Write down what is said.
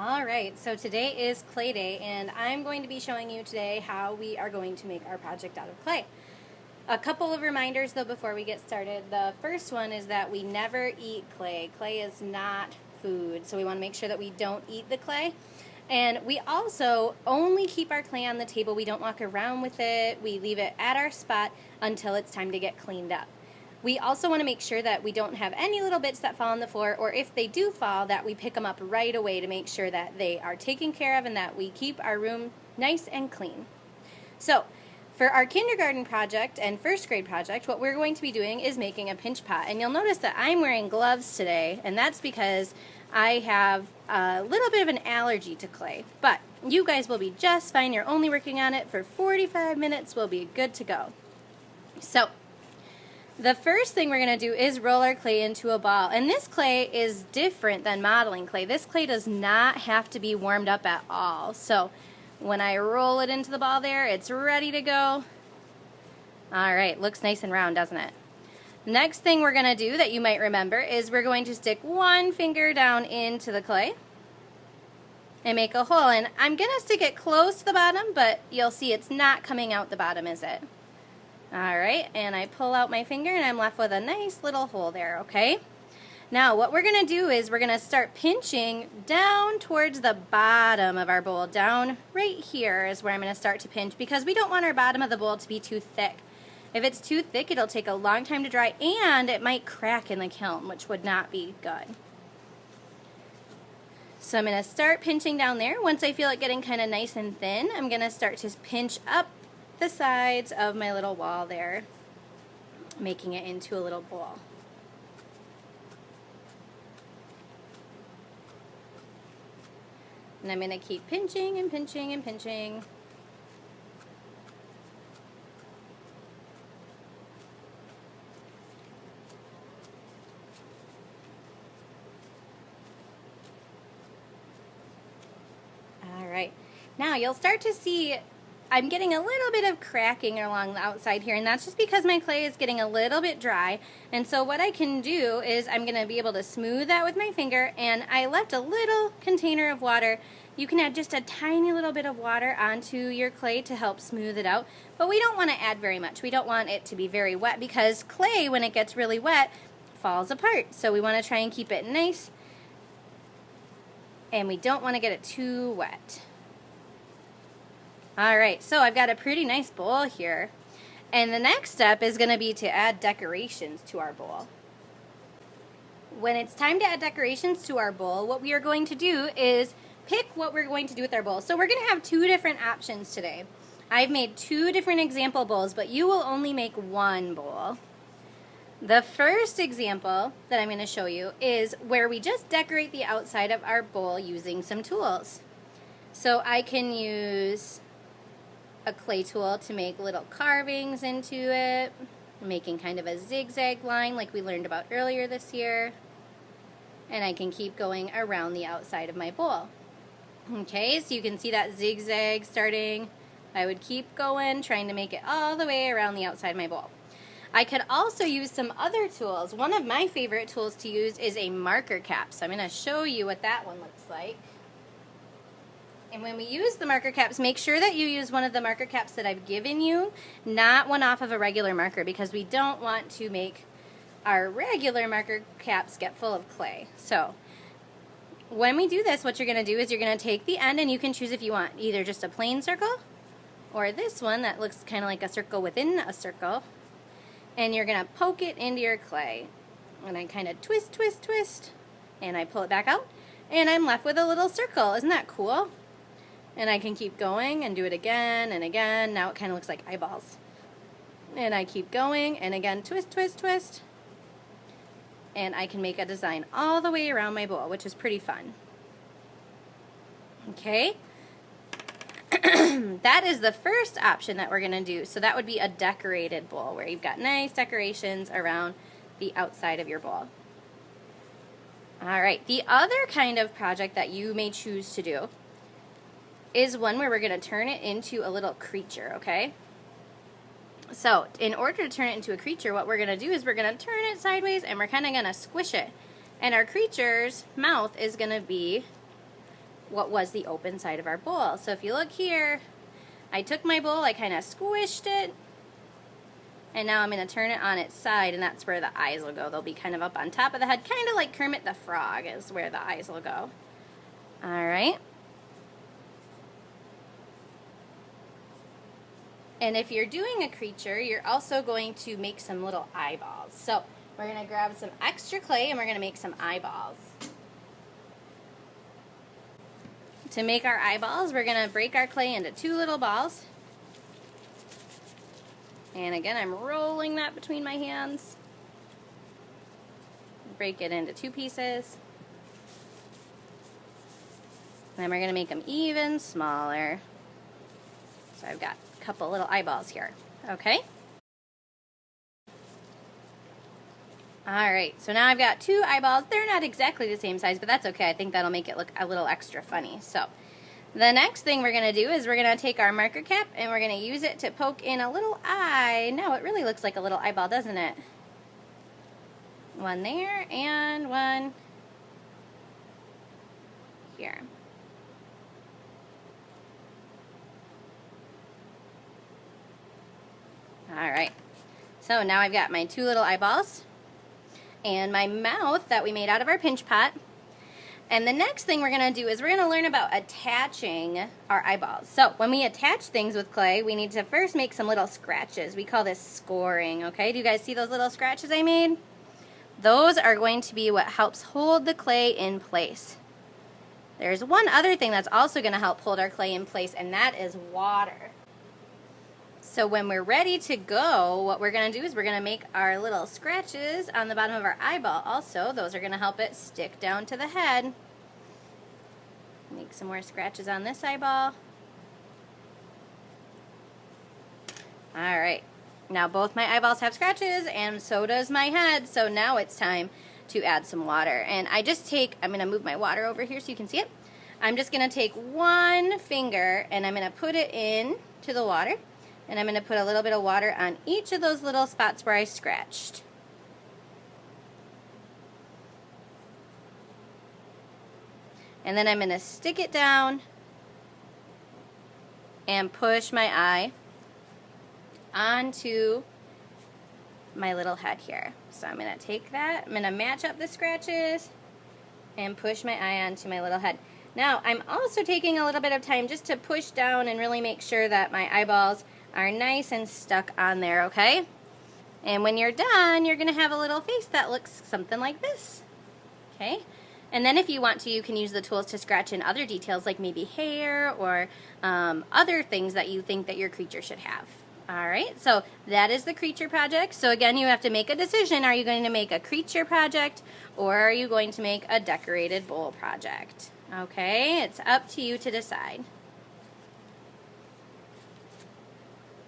All right, so today is clay day, and I'm going to be showing you today how we are going to make our project out of clay. A couple of reminders though before we get started. The first one is that we never eat clay. Clay is not food, so we want to make sure that we don't eat the clay. And we also only keep our clay on the table. We don't walk around with it. We leave it at our spot until it's time to get cleaned up. We also want to make sure that we don't have any little bits that fall on the floor, or if they do fall, that we pick them up right away to make sure that they are taken care of and that we keep our room nice and clean. So, for our kindergarten project and first grade project, what we're going to be doing is making a pinch pot. And you'll notice that I'm wearing gloves today, and that's because I have a little bit of an allergy to clay. But you guys will be just fine. You're only working on it for 45 minutes. We'll be good to go. So, the first thing we're going to do is roll our clay into a ball. And this clay is different than modeling clay. This clay does not have to be warmed up at all. So when I roll it into the ball there, it's ready to go. All right, looks nice and round, doesn't it? Next thing we're going to do that you might remember is we're going to stick one finger down into the clay and make a hole. And I'm going to stick it close to the bottom, but you'll see it's not coming out the bottom, is it? Alright, and I pull out my finger and I'm left with a nice little hole there, okay? Now what we're going to do is we're going to start pinching down towards the bottom of our bowl. Down right here is where I'm going to start to pinch because we don't want our bottom of the bowl to be too thick. If it's too thick, it'll take a long time to dry and it might crack in the kiln, which would not be good. So I'm going to start pinching down there. Once I feel it getting kind of nice and thin, I'm going to start to pinch up the sides of my little wall there, making it into a little bowl. And I'm going to keep pinching and pinching and pinching. All right. Now you'll start to see I'm getting a little bit of cracking along the outside here, and that's just because my clay is getting a little bit dry. And so what I can do is I'm going to be able to smooth that with my finger, and I left a little container of water. You can add just a tiny little bit of water onto your clay to help smooth it out, but we don't want to add very much. We don't want it to be very wet because clay, when it gets really wet, falls apart. So we want to try and keep it nice, and we don't want to get it too wet. Alright, so I've got a pretty nice bowl here. And the next step is going to be to add decorations to our bowl. When it's time to add decorations to our bowl, what we are going to do is pick what we're going to do with our bowl. So we're going to have two different options today. I've made two different example bowls, but you will only make one bowl. The first example that I'm going to show you is where we just decorate the outside of our bowl using some tools. So I can use a clay tool to make little carvings into it, making kind of a zigzag line like we learned about earlier this year. And I can keep going around the outside of my bowl. Okay, so you can see that zigzag starting. I would keep going, trying to make it all the way around the outside of my bowl. I could also use some other tools. One of my favorite tools to use is a marker cap. So I'm going to show you what that one looks like. And when we use the marker caps, make sure that you use one of the marker caps that I've given you, not one off of a regular marker, because we don't want to make our regular marker caps get full of clay. So when we do this, what you're going to do is you're going to take the end, and you can choose if you want either just a plain circle or this one that looks kind of like a circle within a circle, and you're going to poke it into your clay. And I kind of twist, twist, twist, and I pull it back out, and I'm left with a little circle. Isn't that cool? And I can keep going and do it again and again. Now it kind of looks like eyeballs. And I keep going and again, twist, twist, twist. And I can make a design all the way around my bowl, which is pretty fun. Okay. That is the first option that we're going to do. So that would be a decorated bowl where you've got nice decorations around the outside of your bowl. All right. The other kind of project that you may choose to do is one where we're going to turn it into a little creature, okay? So in order to turn it into a creature, what we're going to do is we're going to turn it sideways and we're kind of going to squish it. And our creature's mouth is going to be what was the open side of our bowl. So if you look here, I took my bowl, I kind of squished it, and now I'm going to turn it on its side, and that's where the eyes will go. They'll be kind of up on top of the head, kind of like Kermit the Frog is where the eyes will go. All right. And if you're doing a creature, you're also going to make some little eyeballs. So we're going to grab some extra clay and we're going to make some eyeballs. To make our eyeballs, we're going to break our clay into 2 little balls. And again, I'm rolling that between my hands. Break it into 2 pieces. And then we're going to make them even smaller. So I've got a couple little eyeballs here. Okay? Alright, so now I've got 2 eyeballs. They're not exactly the same size, but that's okay. I think that'll make it look a little extra funny. So the next thing we're going to do is we're going to take our marker cap and we're going to use it to poke in a little eye. Now it really looks like a little eyeball, doesn't it? One there and one here. Alright, so now I've got my 2 little eyeballs and my mouth that we made out of our pinch pot. And the next thing we're going to do is we're going to learn about attaching our eyeballs. So when we attach things with clay, we need to first make some little scratches. We call this scoring, okay? Do you guys see those little scratches I made? Those are going to be what helps hold the clay in place. There's one other thing that's also going to help hold our clay in place, and that is water. So when we're ready to go, what we're going to do is we're going to make our little scratches on the bottom of our eyeball. Also, those are going to help it stick down to the head. Make some more scratches on this eyeball. Alright, now both my eyeballs have scratches and so does my head. So now it's time to add some water. And I'm going to move my water over here so you can see it. I'm just going to take 1 finger and I'm going to put it in to the water. And I'm going to put a little bit of water on each of those little spots where I scratched. And then I'm going to stick it down and push my eye onto my little head here. So I'm going to take that, I'm going to match up the scratches and push my eye onto my little head. Now I'm also taking a little bit of time just to push down and really make sure that my eyeballs are nice and stuck on there, okay? And when you're done, you're going to have a little face that looks something like this, okay? And then if you want to, you can use the tools to scratch in other details like maybe hair or other things that you think that your creature should have. Alright, so that is the creature project. So again, you have to make a decision. Are you going to make a creature project or are you going to make a decorated bowl project? Okay, it's up to you to decide.